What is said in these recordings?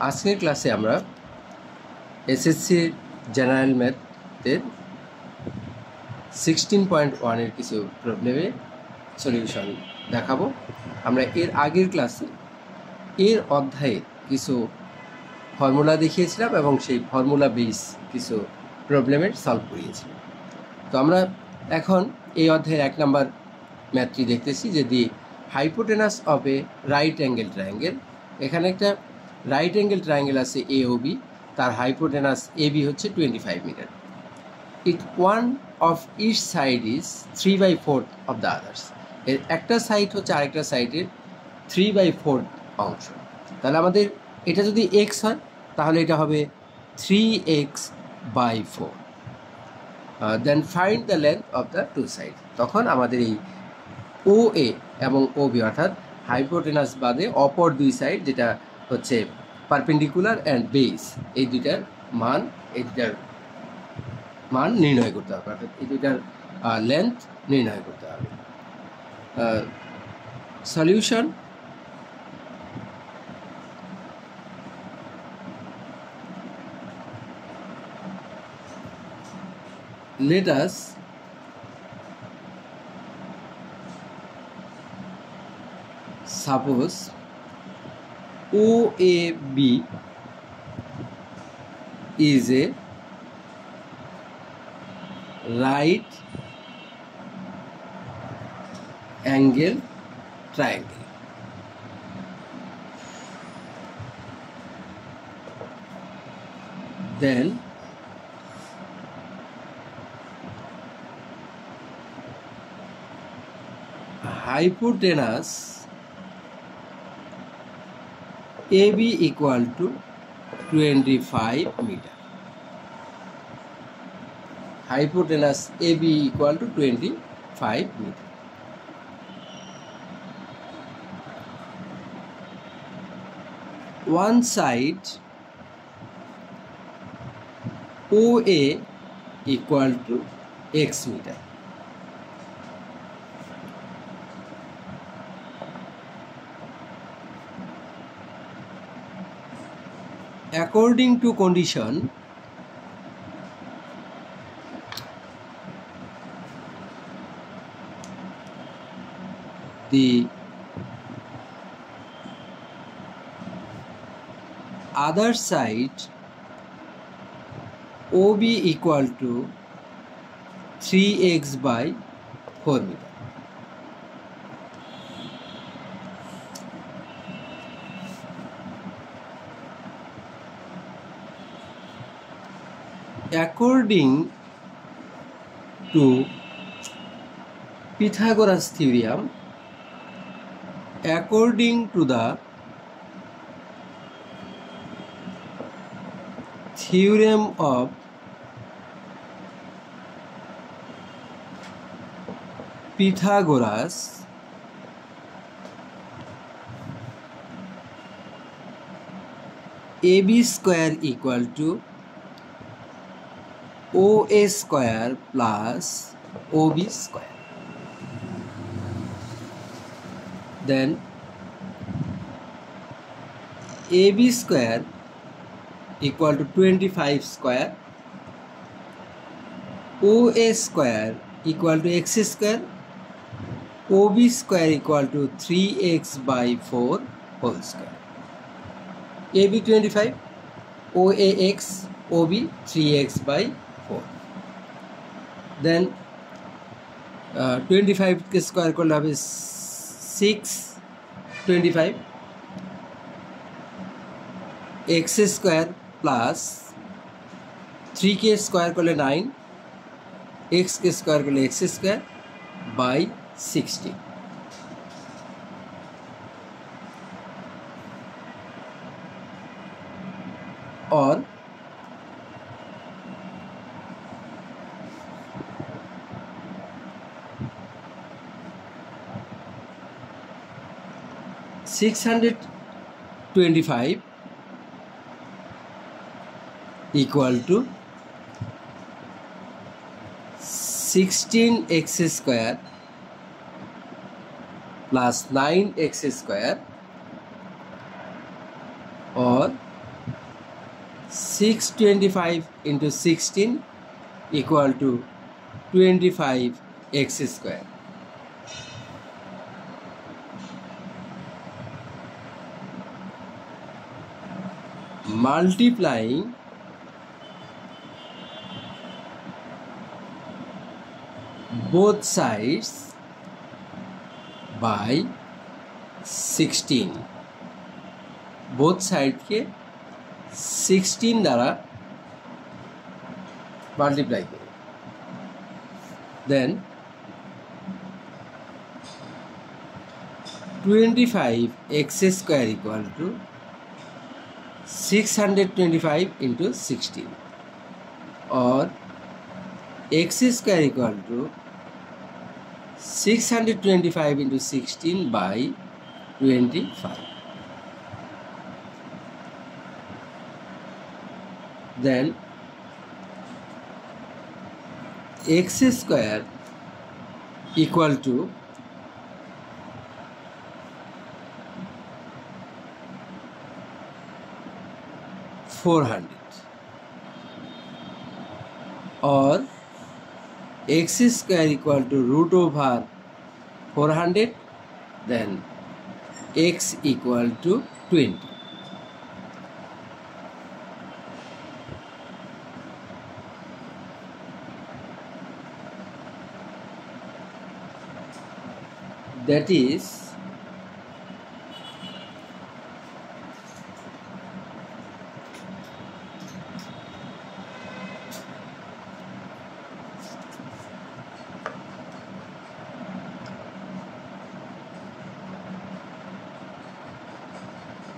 আজকের ক্লাসে আমরা এসএসসি জেনারেল ম্যাথের 16.1 এর কিছু প্রবলেমের সলিউশন দেখাবো। আমরা এর আগের ক্লাসে এর অধ্যায়ে কিছু ফর্মুলা দেখিয়েছিলাম এবং সেই ফর্মুলা বেস কিছু প্রবলেমের সলভ করিয়েছিলাম। তো আমরা এখন এই অধ্যায়ের 1 নম্বর ম্যাথটি দেখতেছি যে the hypotenuse of a right angle triangle. এখানে একটা রাইট অ্যাঙ্গেল ট্রায়াঙ্গেল আছে এ ও বি, তার হাইপোটেনাস এ বি হচ্ছে 25 metre. It one of each side is 3/4 of the others. এর একটা সাইড হচ্ছে আরেকটা সাইডের 3/4 অংশ। তাহলে আমাদের এটা যদি এক্স হয় তাহলে এটা হবে 3x/4। Then find the length of the two side. তখন আমাদের এই ও এ এবং ও বি অর্থাৎ হাইপোটেনাস বাদে অপর দুই সাইড যেটা হচ্ছে পারপেন্ডিকুলার অ্যান্ড বেস, এই দুইটার মান নির্ণয় করতে হবে, অর্থাৎ এই দুইটার লেন্থ নির্ণয় করতে হবে। Solution: let us suppose OAB is a right angle triangle. Then hypotenuse AB equal to 25 meter. Hypotenuse AB equal to 25 meter. One side OA equal to x meter. According to condition, the other side OB equal to 3x/4 meter. According to Pythagoras theorem, according to the theorem of Pythagoras, AB square equal to OA square plus OB square. Then AB square equal to 25 square, OA square equal to x square, OB square equal to 3x/4 whole square. AB 25, OA x, OB 3x/4. Then 25 के square को लाभ 625 x square plus 3 के square को ले 9, x के square को ले x square by 60। और 625 equal to 16x square plus 9x square और 625 into 16 equal to 25x square. Multiplying both sides by 16, both side के 16 দ্বারা multiply करें, then 25x square equal to 625 into 16 or x square equal to 625 into 16 by 25. Then x square equal to 400 or x square equal to root over 400, then x equal to 20. That is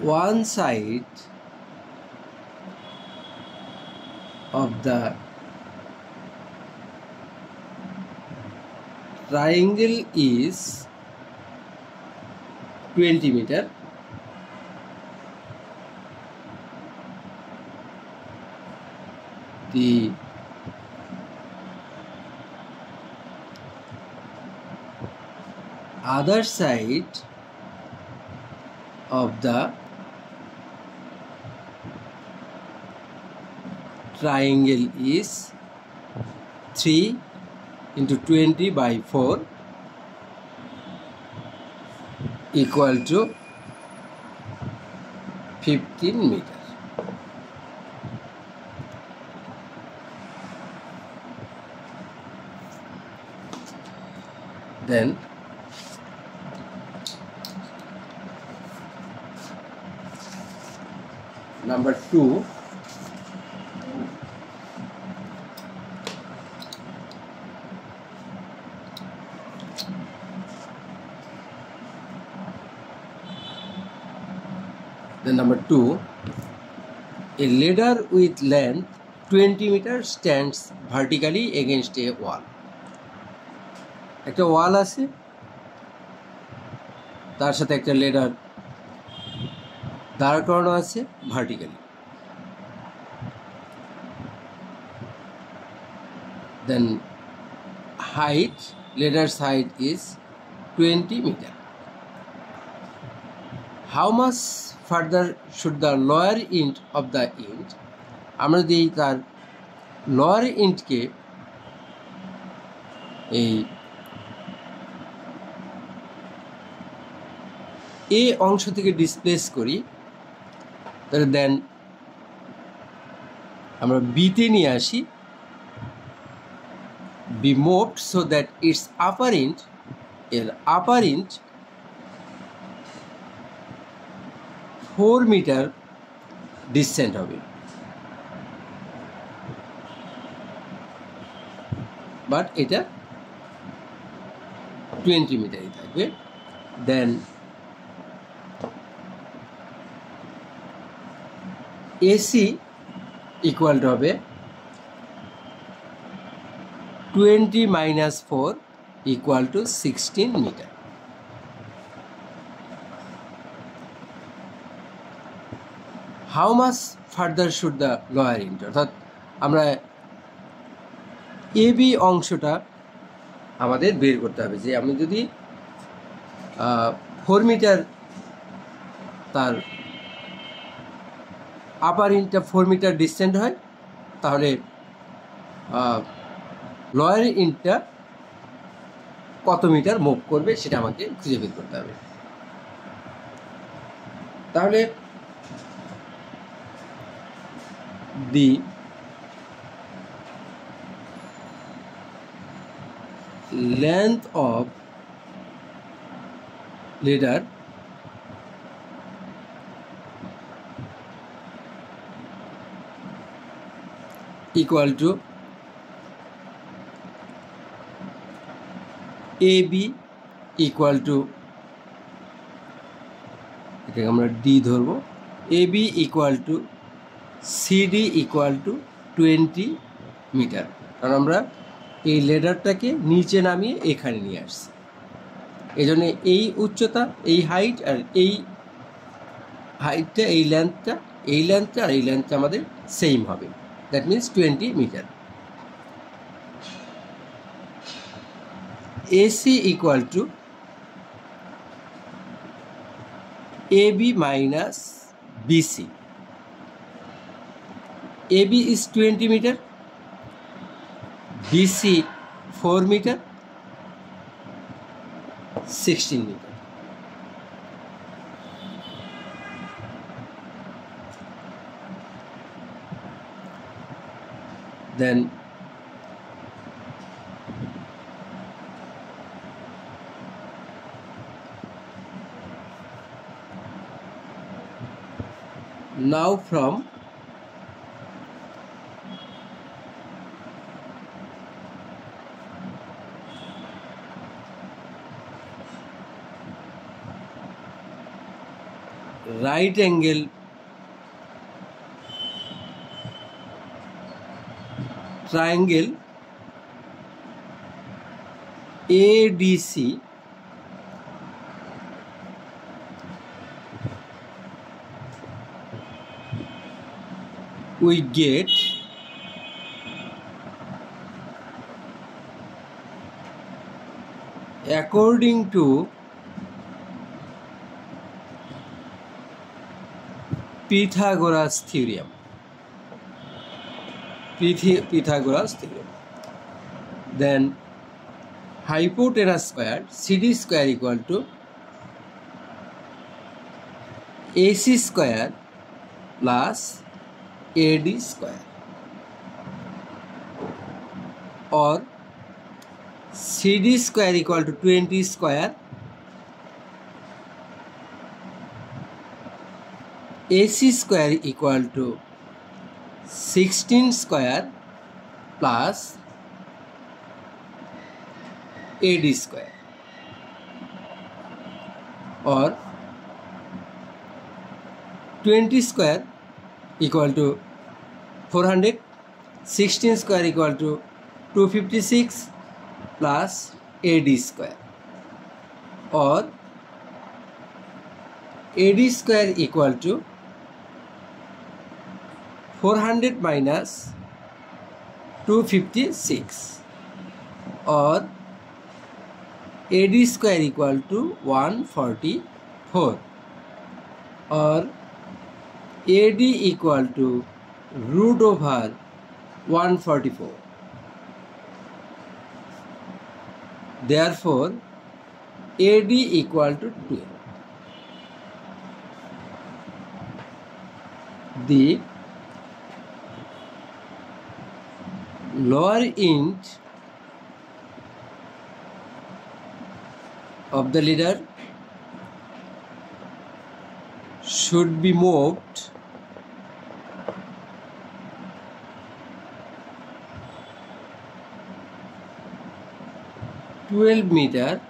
one side of the triangle is 20 meter, the other side of the triangle is 3 into 20 by 4 equal to 15 meter. Then number 2, a ladder with length 20 meter stands vertically against a wall. একটা ওয়াল আছে, তার সাথে একটা ladder দাঁড় করানো আছে vertically. Then height, ladder's height is 20 meter. How much further should the lower end of the end, আমরা যদি তার lower end কে এই এ অংশ থেকে ডিসপ্লেস করি, তাহলে দেন আমরা বিতে নিয়ে আসি, be moved so that its upper end, এর upper end 4 মিটার ডিসটেন্ট হবে, বাট এটা 20 মিটারই থাকবে। দেন এসি ইকুয়াল টু হবে 20 minus 4 equal to 16 meter. How much further should the lower end, অর্থাৎ আমরা এ বি অংশটা আমাদের বের করতে হবে, যে আমি যদি 4 মিটার তার আপার ইঞ্চটা 4 মিটার ডিস্টেন্ট হয়, তাহলে লোয়ার ইঞ্চটা কত মিটার মুভ করবে সেটা আমাকে খুঁজে বের করতে হবে। তাহলে the length of ladder equal to AB equal to, এটাকে আমরা D ধরবো, AB equal to CD equal to 20 metre. কারণ আমরা এই লেডারটাকে নিচে নামিয়ে এখানে নিয়ে আসছি, এই জন্য এই উচ্চতা, এই হাইট আর এই হাইটটা, এই লেন্থটা আর এই লেন্থটা আমাদের সেম হবে, that means 20 metre. AC equal to AB minus BC. AB is 20 meter, BC 4 meter, 16 meter. Then now from right angle triangle ADC we get according to Pythagoras theorem. Pythagoras theorem. Then hypotenuse square CD square equal to AC square plus AD square, or CD square equal to 20 square, AC square equal to 16 square plus AD square, or 20 square equal to 400, 16 square equal to 256 plus AD square, or AD square equal to 400 minus 256, or AD square equal to 144, or AD equal to root over 144. Therefore, AD equal to 12. The lower end of the ladder should be moved 12 meter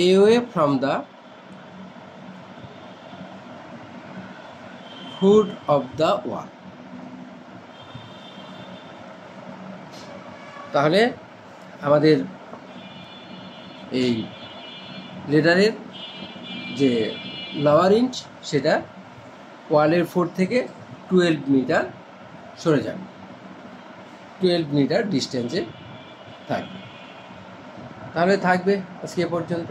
away from the foot of the wall. তাহলে আমাদের এই লেডারের যে lower inch সেটা ওয়ালের foot থেকে 12 metre সরে যাবে, 12 metre ডিস্টেন্সে থাকবে। তাহলে থাকবে আজকে পর্যন্ত।